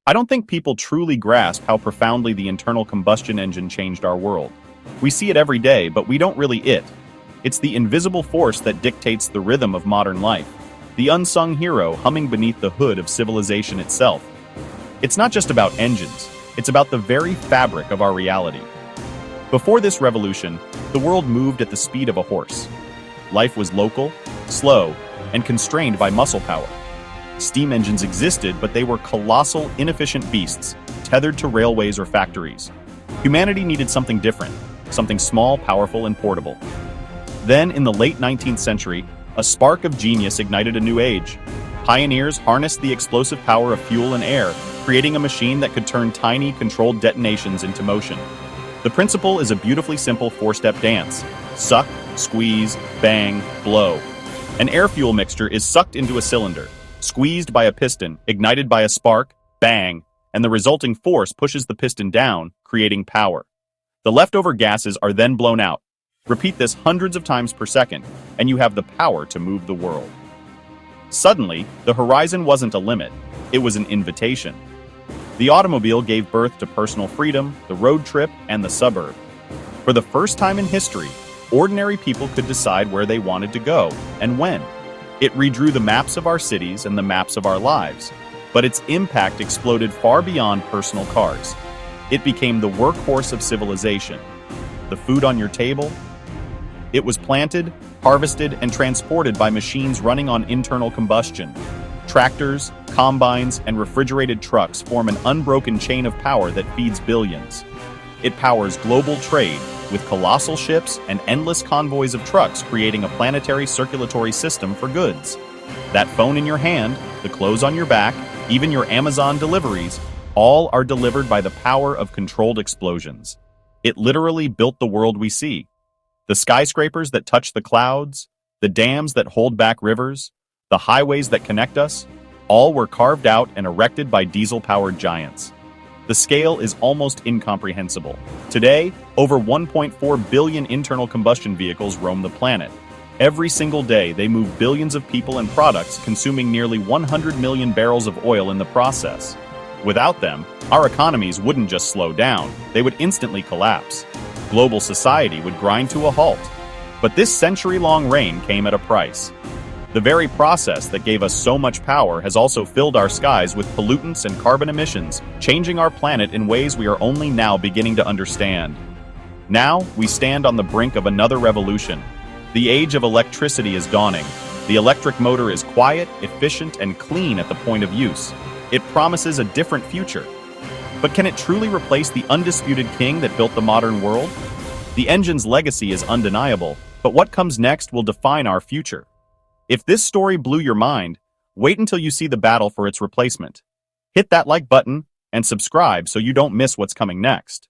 I don't think people truly grasp how profoundly the internal combustion engine changed our world. We see it every day, but we don't really it. It's the invisible force that dictates the rhythm of modern life, the unsung hero humming beneath the hood of civilization itself. It's not just about engines, it's about the very fabric of our reality. Before this revolution, the world moved at the speed of a horse. Life was local, slow, and constrained by muscle power. Steam engines existed, but they were colossal, inefficient beasts, tethered to railways or factories. Humanity needed something different, something small, powerful, and portable. Then, in the late 19th century, a spark of genius ignited a new age. Pioneers harnessed the explosive power of fuel and air, creating a machine that could turn tiny, controlled detonations into motion. The principle is a beautifully simple four-step dance: suck, squeeze, bang, blow. An air-fuel mixture is sucked into a cylinder, squeezed by a piston, ignited by a spark, bang, and the resulting force pushes the piston down, creating power. The leftover gases are then blown out. Repeat this hundreds of times per second, and you have the power to move the world. Suddenly, the horizon wasn't a limit, it was an invitation. The automobile gave birth to personal freedom, the road trip, and the suburb. For the first time in history, ordinary people could decide where they wanted to go and when. It redrew the maps of our cities and the maps of our lives, but its impact exploded far beyond personal cars. It became the workhorse of civilization. The food on your table? It was planted, harvested, and transported by machines running on internal combustion. Tractors, combines, and refrigerated trucks form an unbroken chain of power that feeds billions. It powers global trade, with colossal ships and endless convoys of trucks creating a planetary circulatory system for goods. That phone in your hand, the clothes on your back, even your Amazon deliveries, all are delivered by the power of controlled explosions. It literally built the world we see. The skyscrapers that touch the clouds, the dams that hold back rivers, the highways that connect us, all were carved out and erected by diesel-powered giants. The scale is almost incomprehensible. Today, over 1.4 billion internal combustion vehicles roam the planet. Every single day, they move billions of people and products, consuming nearly 100 million barrels of oil in the process. Without them, our economies wouldn't just slow down, they would instantly collapse. Global society would grind to a halt. But this century-long reign came at a price. The very process that gave us so much power has also filled our skies with pollutants and carbon emissions, changing our planet in ways we are only now beginning to understand. Now, we stand on the brink of another revolution. The age of electricity is dawning. The electric motor is quiet, efficient, and clean at the point of use. It promises a different future. But can it truly replace the undisputed king that built the modern world? The engine's legacy is undeniable, but what comes next will define our future. If this story blew your mind, wait until you see the battle for its replacement. Hit that like button and subscribe so you don't miss what's coming next.